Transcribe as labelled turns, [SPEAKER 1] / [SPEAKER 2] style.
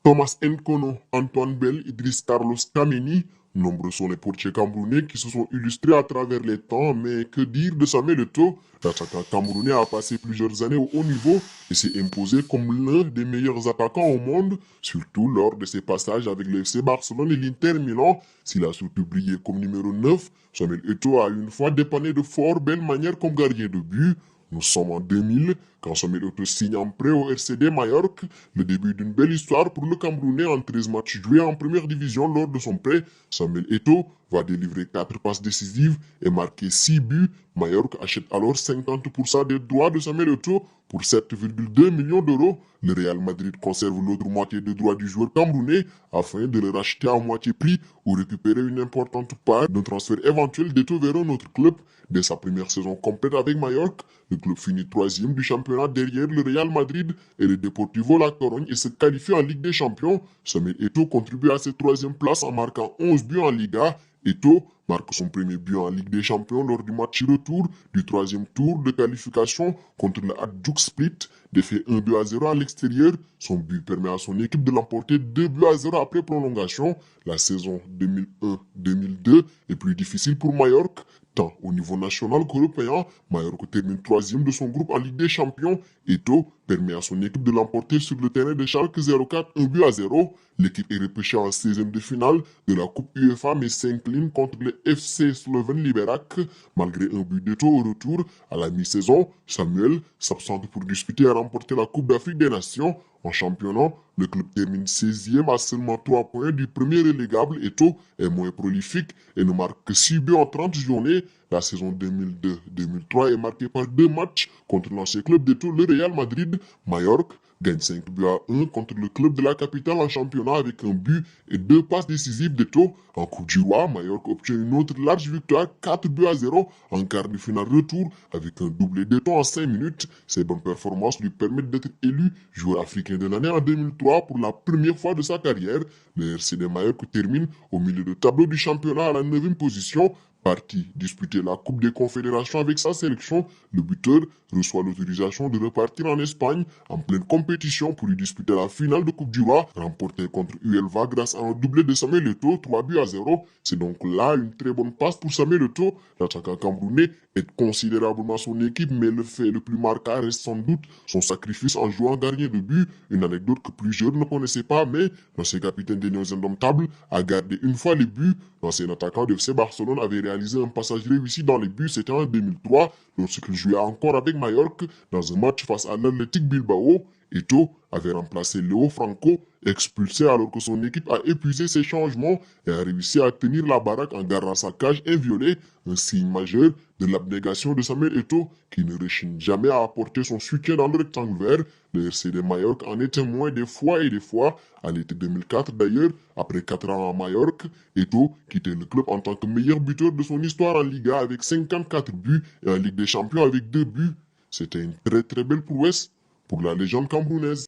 [SPEAKER 1] Thomas Nkono, Antoine Bell, Idriss Carlos Kameni, nombreux sont les portiers camerounais qui se sont illustrés à travers les temps, mais que dire de Samuel Eto'o? L'attaquant camerounais a passé plusieurs années au haut niveau et s'est imposé comme l'un des meilleurs attaquants au monde, surtout lors de ses passages avec le FC Barcelone et l'Inter Milan. S'il a surtout brillé comme numéro 9, Samuel Eto'o a une fois dépanné de fort belle manière comme gardien de but. Nous sommes en 2000, quand Samuel Eto'o signe en prêt au RCD Majorque, le début d'une belle histoire pour le Camerounais en 13 matchs joués en première division lors de son prêt. Samuel Eto'o va délivrer 4 passes décisives et marquer 6 buts. Majorque achète alors 50% des droits de Samuel Eto'o pour 7,2 millions d'euros. Le Real Madrid conserve l'autre moitié des droits du joueur camerounais afin de le racheter à moitié prix ou récupérer une importante part d'un transfert éventuel d'Eto'o vers un autre club. Dès sa première saison complète avec Majorque, le club finit 3e du championnat derrière le Real Madrid et le Deportivo La Corogne et se qualifie en Ligue des Champions. Samuel Eto'o contribue à cette 3e place en marquant 11 buts en Liga. Eto'o marque son premier but en Ligue des Champions lors du match retour du 3e tour de qualification contre le Hajduk Split, défait 1 but à 0 à l'extérieur. Son but permet à son équipe de l'emporter 2 buts à 0 après prolongation. La saison 2001-2002 est plus difficile pour Majorque, tant au niveau national qu'européen. Majorque termine 3e de son groupe en Ligue des Champions. Eto'o permet à son équipe de l'emporter sur le terrain de Schalke 04 1 but à 0. L'équipe est repêchée en 16e de finale de la Coupe UEFA mais s'incline contre le FC Sloven Liberec malgré un but d'Eto'o au retour. À la mi-saison, Samuel s'absente pour disputer et remporter la Coupe d'Afrique des Nations. En championnat, le club termine 16e à seulement 3 points du premier relégable. Eto'o est moins prolifique et ne marque que 6 buts en 30 journées. La saison 2002-2003 est marquée par 2 matchs contre l'ancien club d'Eto'o, le Real Madrid. Majorque gagne 5 buts à 1 contre le club de la capitale en championnat avec un but et 2 passes décisives d'Eto'o. En Coupe du Roi, Majorque obtient une autre large victoire, 4 buts à 0 en quart de finale retour avec un doublé d'Eto'o en 5 minutes. Ses bonnes performances lui permettent d'être élu joueur africain de l'année en 2003 pour la première fois de sa carrière. Le RCD Majorque termine au milieu de tableau du championnat à la 9e position. Parti disputer la Coupe des Confédérations avec sa sélection, le buteur reçoit l'autorisation de repartir en Espagne en pleine compétition pour y disputer la finale de Coupe du Roi, remportée contre Huelva grâce à un doublé de Samuel Eto'o, 3 buts à 0. C'est donc là une très bonne passe pour Samuel Eto'o. L'attaquant camerounais aide considérablement son équipe, mais le fait le plus marquant reste sans doute son sacrifice en jouant gardien de but. Une anecdote que plusieurs ne connaissaient pas, mais l'ancien capitaine des Lions Indomptables a gardé une fois les buts. L'ancien attaquant de FC Barcelone avait réalisé un passage réussi dans les buts, c'était en 2003, lorsqu'il jouait encore avec Majorque dans un match face à l'Athletic Bilbao. Eto'o avait remplacé Léo Franco, expulsé alors que son équipe a épuisé ses changements et a réussi à tenir la baraque en gardant sa cage inviolée, un signe majeur de l'abnégation de Samuel Eto'o qui ne rechigne jamais à apporter son soutien dans le rectangle vert. Le RCD Majorque en est témoin des fois et des fois. À l'été 2004 d'ailleurs, après 4 ans à Majorque, Eto'o quittait le club en tant que meilleur buteur de son histoire en Liga avec 54 buts et en Ligue des Champions avec 2 buts. C'était une très belle prouesse pour la légende camerounaise.